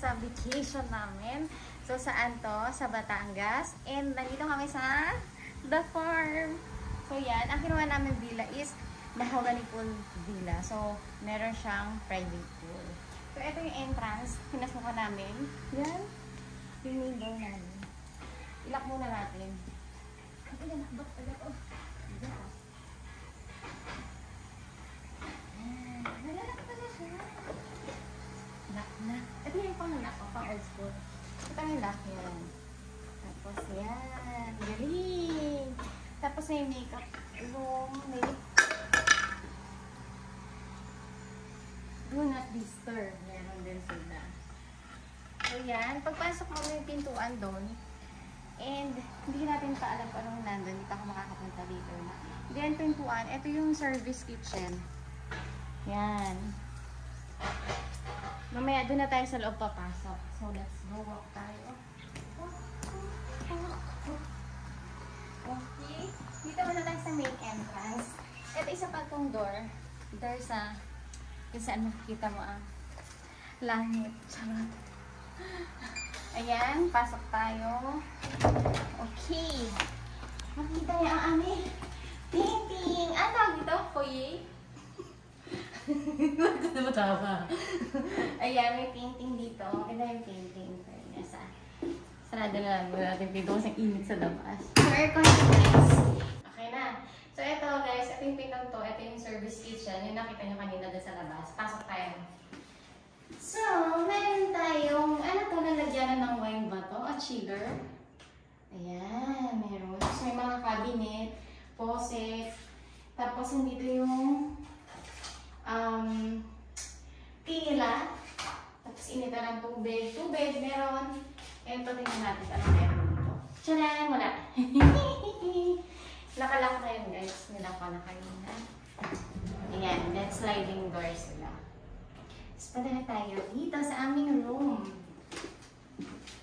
sa vacation namin. So, saan to? Sa Batangas. And nandito kami sa The Farm. So, yan. Ang kinuha namin villa is Mahogany Pool Villa. So, meron siyang private pool. So, ito yung entrance. Pinasukan namin. Yan. Yung window namin. Ilak muna natin. Ito na, nakbak pala to. Diyan. Nalalak pala siya. Lock na. Ito yung pang-lock o, pang-old school. Ito yung lock yan. Tapos yan. Galing. Tapos may makeup room. May do not disturb. Meron din sila. So yan. Pagpasok mo yung pintuan doon. And hindi natin pa alam kung anong nandun. Hindi pa ako makakapunta dito. Then pintuan. Ito yung service kitchen. Yan. Mamaya doon na tayo sa loob papasok. So, let's go walk tayo. Okay. Dito muna tayo sa main entrance. Ito isa pa itong door. There's a kung saan makikita mo ang langit. Charot. Ayan. Pasok tayo. Okay. Makita niya ang aming ting-ting. Ano tawag dito? Foyer? Ayan, may painting dito. Ganda yung painting. Sarado na lang natin dito kasi init sa labas. So, aircon guys. Okay na. So, ito guys, ito yung pinang to. Ito yung service kitchen. Yung nakita nyo kanina doon sa labas. Pasok tayo. So, meron tayong, ano to, nalagyanan ng wine ba to? A chiller. Ayan, meron. So, may mga cabinet, faucet. Tapos, nandito yung tila. Tapos inita ng tubig. Tubig, meron. Ito, tingnan natin. Ano meron dito? Tcharan! Wala. Nakalak na yun, guys. Nilaka na kanina. Ayan. Then, sliding doors sila. Tapos, pala na tayo dito sa aming room.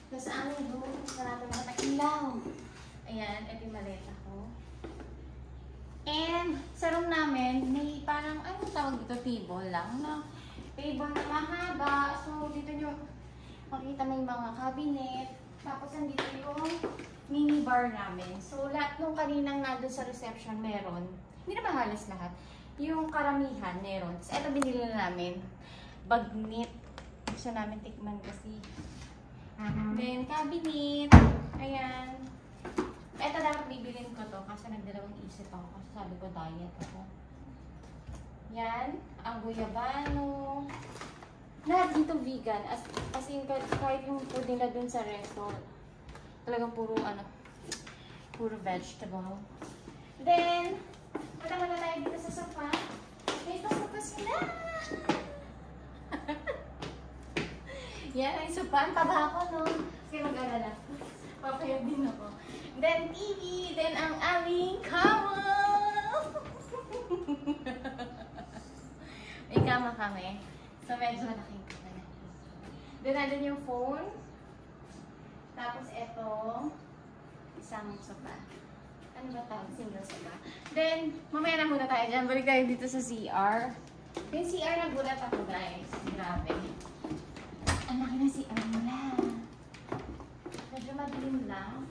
Dito sa aming room. Sarado na ilaw. Ayan. Ito yung maleta ko. And, sa room namin, may parang, anong tawag dito? Table lang, no? Table na mahaba. So, dito nyo makita may mga cabinet. Tapos, nandito yung mini bar namin. So, lahat nung kaninang nandun sa reception, meron. Hindi naman halos lahat. Yung karamihan, meron. Tapos, eto binili na namin. Bagnet. Gusto namin tikman kasi. Then, cabinet. Ayan. Ito dapat bibilin ko to kasi nagdalawang isip ako kasi sabi ko diet ako. Yan, ang guyabano. Lahat dito vegan. As in, kahit yung food nila dun sa restaurant. Talagang puro puro vegetable. Then, patama na tayo dito sa sofa. May sofa sila! Yan, ang sofa. Ang taba ako, no? Kasi mag-alala. Papayag din ako. Then, TV. Then, ang aming kama. May kama kami. So, medyo malaking kama na. Then, nandun yung phone. Tapos, eto. Isang sofa. Ano ba tawag? Single sofa. Then, mamaya na muna tayo dyan. Balik tayo dito sa CR. Yung CR, nagulat ako, guys. Grabe. Ang laki na CR nila. Medyo madilim lang.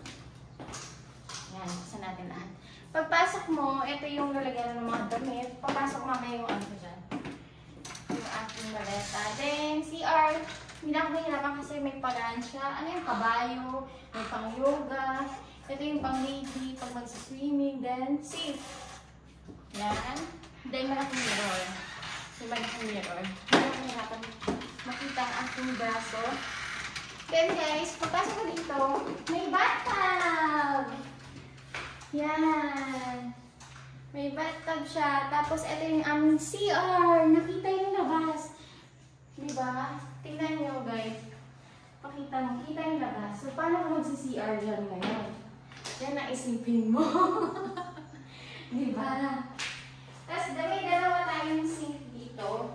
Yan, buksan natin lahat. Pagpasok mo, ito yung lalagyan ng mga damit. Pagpasok mamaya yung ano dyan. Yung aking maleta. Then, CR, hindi na ako mahirapan kasi may palansya. Ano yung kabayo, may pang yoga. Ito yung pang lady, pag mag-swimming. Then, safe. Yan. Then, malaking mirror. Yung malaking mirror. Hindi ako mahirapan makita ang aking braso. Then, guys, pagpasok ko dito, may bathtub! Yan. May bathtub siya. Tapos, ito yung aming CR. Nakita yung labas. Diba? Tingnan nyo, guys. Pakita mo. Kita yung labas. So, paano ka magsi-CR dyan ngayon? Yan na isipin mo. Diba? Tapos, may dalawa tayong sink dito.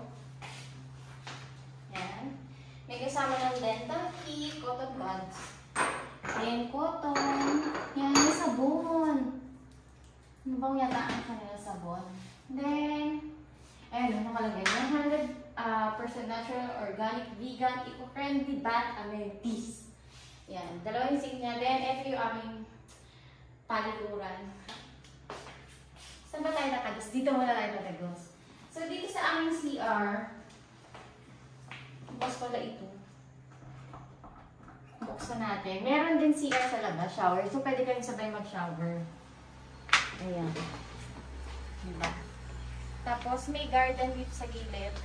Yan. May kasama ng dental kit, cotton buds. Ayan, cotton. Yan, may sabon. Ano bang yata ang kanila sabon? Then, ayun, nakalagay. natural, organic, vegan, eco-friendly bath amenities. Yan. Dalawa yung sink niya. Then, ito yung aming palikuran. Saan ba tayo nakagos? Dito muna tayo nakagos. So, dito sa aming CR, bukas pala ito. Buksan natin. Meron din CR sa labas, shower. So, pwede kayong sabay mag-shower. Ayan. Diba? Tapos, may garden dito sa gilid.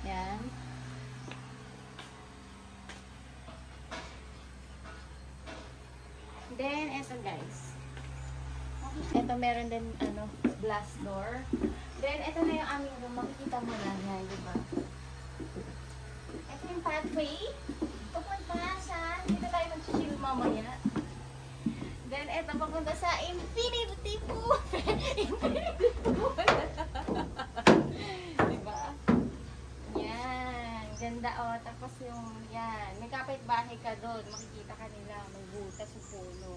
Yan. Then, eto guys. Eto meron din, glass door. Then, eto na yung aming room. Makikita mo lang yan, diba? Eto yung pathway. Papunta sa, dito tayo mag-chill mamaya. Then, eto papunta sa Infinity Pool. Infinity Pool. Diba? Yan. Ganda o. Tapos yung, yan. May kapitbahay ka doon. Makikita ka nila. May butas sa puno.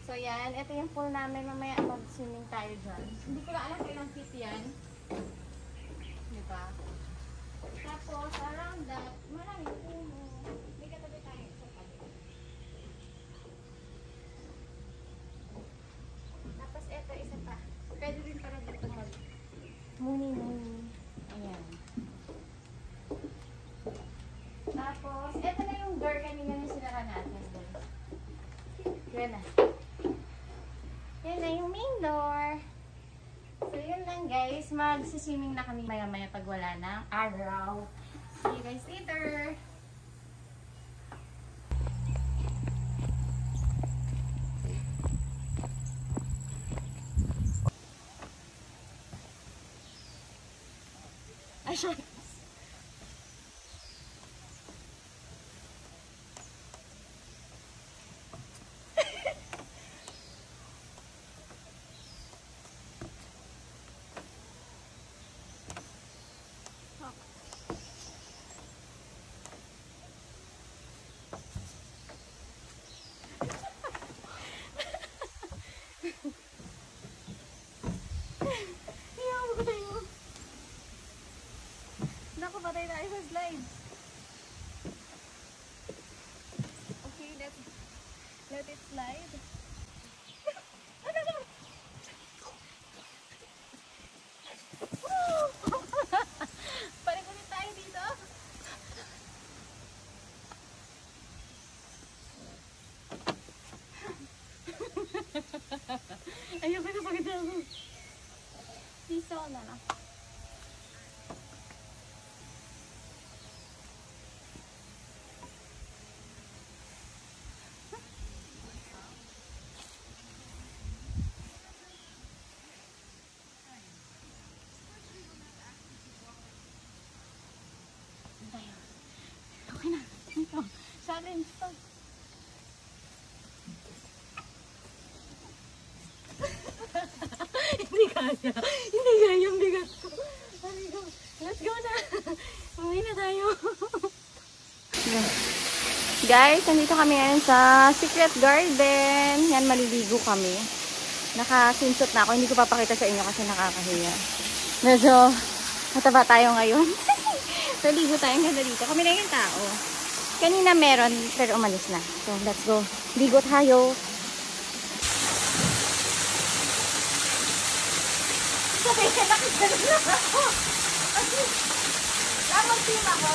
So, yan. Ito yung pool namin. Mamaya mag-swimming tayo dyan. Hindi ko na alam kailang feet yan. Diba? Tapos, around that, maraming puno. May katabi tayo sa tabi. Tapos, ito isa pa. Pwede rin para dito mag-muni-muni. Ayan. Tapos, ito na yung door kanina na sinara natin. Yan na. Yan na yung main door. So, yun lang guys. Mag-swimming na kami maya-maya pag wala ng araw. See you guys later! Asya! Naku, patay tayo sa slides. Okay, let it slide. Ano na? Parang ulit tayo dito. Ayoko na pagod ako. Piso na lang. Okay na. Ito. Challenge to. Hindi kaya. Hindi kaya yung bigat ko. Let's go na. Uwi na tayo. Guys, nandito kami ngayon sa Secret Garden. Yan, maliligo kami. Naka-swimsuit na ako. Hindi ko papakita sa inyo kasi nakakahiya. Medyo mataba tayo ngayon. So, ligo tayo. Ang ganda dito. Kami na yung tao. Kanina meron, pero umalis na. So, let's go. Ligo tayo. Sabi ka, nakikita na ako. Kasi, mag-team ako.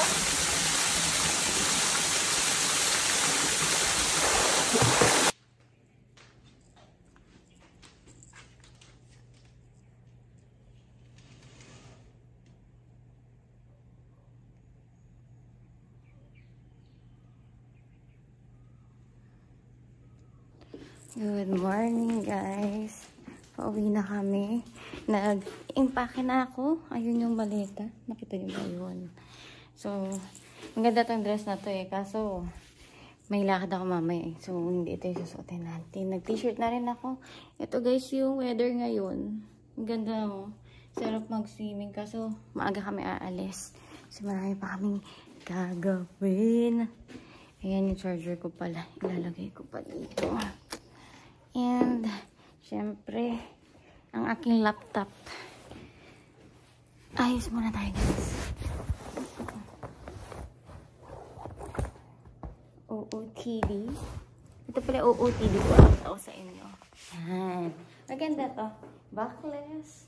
Good morning guys. Pauwi na kami. Nag-impake na ako. Ayun yung maleta. Nakita nyo ba yun? So, maganda tong dress na to eh. Kaso, may lakad ako mamaya eh. So, hindi ito yung susuotin natin. Nag-t-shirt na rin ako. Ito guys yung weather ngayon. Ang ganda mo. Sarap mag-swimming. Kaso, maaga kami aalis. So, marami pa kaming gagawin. Ayan yung charger ko pala. Ilalagay ko pa dito. And, syempre, ang aking laptop. Ay, Mag-ayos muna tayo, guys. OOTD. Ito pala OOTD ko. Ako sa inyo. Yan. Maganda to. Backless.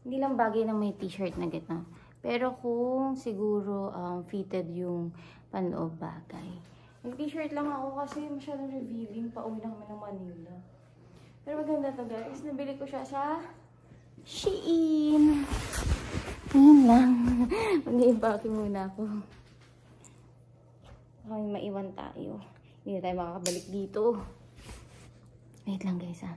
Hindi lang bagay na may t-shirt na gito. Pero kung siguro fitted yung panloob bagay. Nag-t-shirt lang ako kasi masyadong revealing. Pauwi na kami ng Manila. Pero maganda to, guys. Nabili ko siya sa Shein. Ayun lang. Mag-i-impake muna ako. Ay, maiwan tayo. Hindi na tayo makakabalik dito. Wait lang, guys, ha.